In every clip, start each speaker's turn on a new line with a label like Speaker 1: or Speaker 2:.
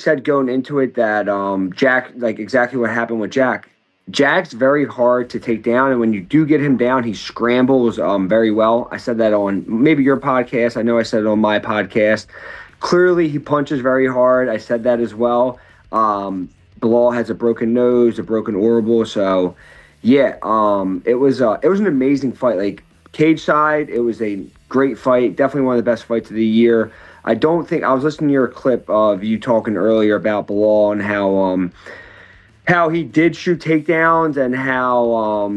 Speaker 1: said going into it that Jack, like exactly what happened with Jack. Jack's very hard to take down, and when you do get him down, he scrambles very well. I said that on maybe your podcast. I know I said it on my podcast. Clearly, he punches very hard. I said that as well. Bilal has a broken nose, a broken orbital, so yeah, it was an amazing fight. Like cage side, it was a great fight. Definitely one of the best fights of the year. I don't think I was listening to your clip of you talking earlier about Bilal and how he did shoot takedowns and how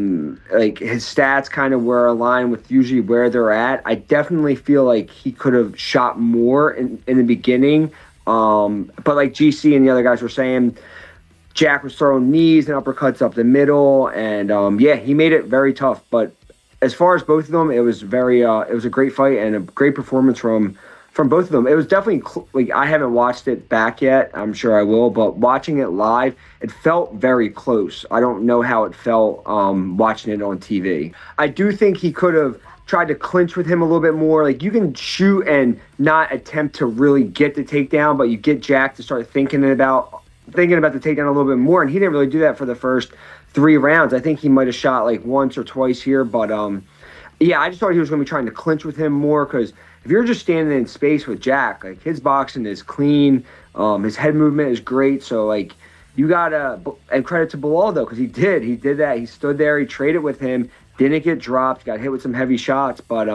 Speaker 1: like his stats kind of were aligned with usually where they're at. I definitely feel like he could have shot more in the beginning. But like GC and the other guys were saying, Jack was throwing knees and uppercuts up the middle, and yeah, he made it very tough. But as far as both of them, it was a great fight and a great performance from both of them. It was definitely like I haven't watched it back yet. I'm sure I will, but watching it live, it felt very close. I don't know how it felt watching it on TV. I do think he could have tried to clinch with him a little bit more. Like you can shoot and not attempt to really get the takedown, but you get Jack to start thinking about the takedown a little bit more, and he didn't really do that for the first 3 rounds. I think he might have shot like once or twice here, but yeah, I just thought he was going to be trying to clinch with him more, because if you're just standing in space with Jack, like his boxing is clean, his head movement is great, so like you gotta, and credit to Bilal though, because he did that. He stood there, he traded with him, didn't get dropped, got hit with some heavy shots, but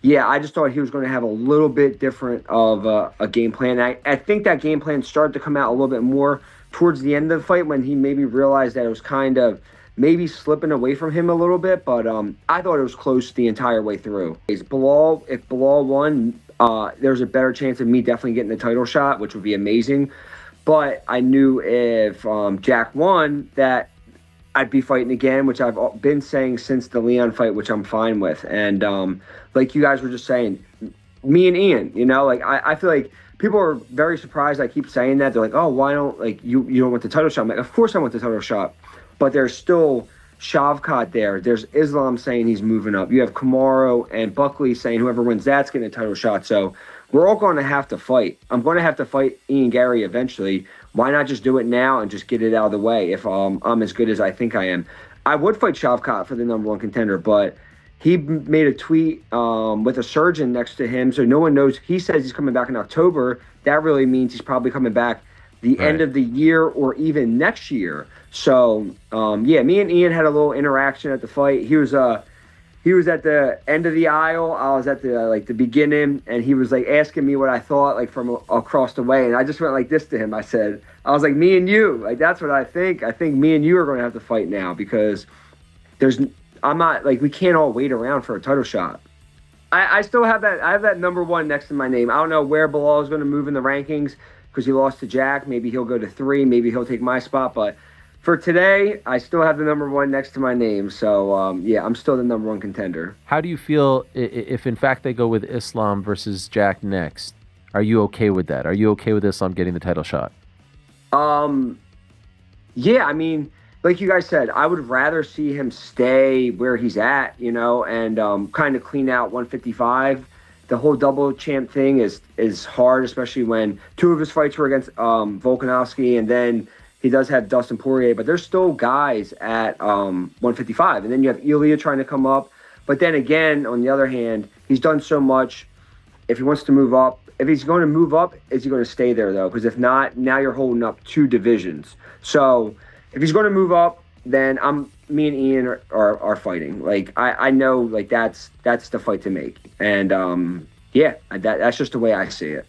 Speaker 1: yeah, I just thought he was going to have a little bit different of a game plan. I think that game plan started to come out a little bit more towards the end of the fight when he maybe realized that it was kind of maybe slipping away from him a little bit, but I thought it was close the entire way through. If Bilal won, there's a better chance of me definitely getting the title shot, which would be amazing. But I knew if Jack won, that I'd be fighting again, which I've been saying since the Leon fight, which I'm fine with. And like you guys were just saying, me and Ian, you know, like I feel like people are very surprised I keep saying that. They're like, oh, why don't, like, you don't want the title shot? I'm like, of course I want the title shot. But there's still Shavkar there. There's Islam saying he's moving up. You have Kamaru and Buckley saying whoever wins that's getting a title shot. So we're all going to have to fight. I'm going to have to fight Ian Garry eventually. Why not just do it now and just get it out of the way if I'm as good as I think I am? I would fight Shavkar for the #1 contender, but he made a tweet with a surgeon next to him, so no one knows. He says he's coming back in October. That really means he's probably coming back the end of the year or even next year. So, yeah, me and Ian had a little interaction at the fight. He was at the end of the aisle. I was at the beginning, and he was like asking me what I thought, like from across the way. And I just went like this to him. I was like, me and you, like that's what I think. I think me and you are going to have to fight now, because I'm not, like, we can't all wait around for a title shot. I still have that. I have that #1 next to my name. I don't know where Bilal is going to move in the rankings because he lost to Jack. Maybe he'll go to 3. Maybe he'll take my spot. But for today, I still have the #1 next to my name. So, yeah, I'm still the #1 contender.
Speaker 2: How do you feel if, in fact, they go with Islam versus Jack next? Are you okay with that? Are you okay with Islam getting the title shot?
Speaker 1: Yeah, I mean, like you guys said, I would rather see him stay where he's at, you know, and kind of clean out 155. The whole double champ thing is hard, especially when 2 of his fights were against Volkanovski, and then he does have Dustin Poirier, but there's still guys at 155. And then you have Ilya trying to come up. But then again, on the other hand, he's done so much. If he wants to move up, if he's going to move up, is he going to stay there, though? Because if not, now you're holding up 2 divisions. So if he's going to move up, then me and Ian are fighting. Like, I know, like, that's the fight to make. And, yeah, that's just the way I see it.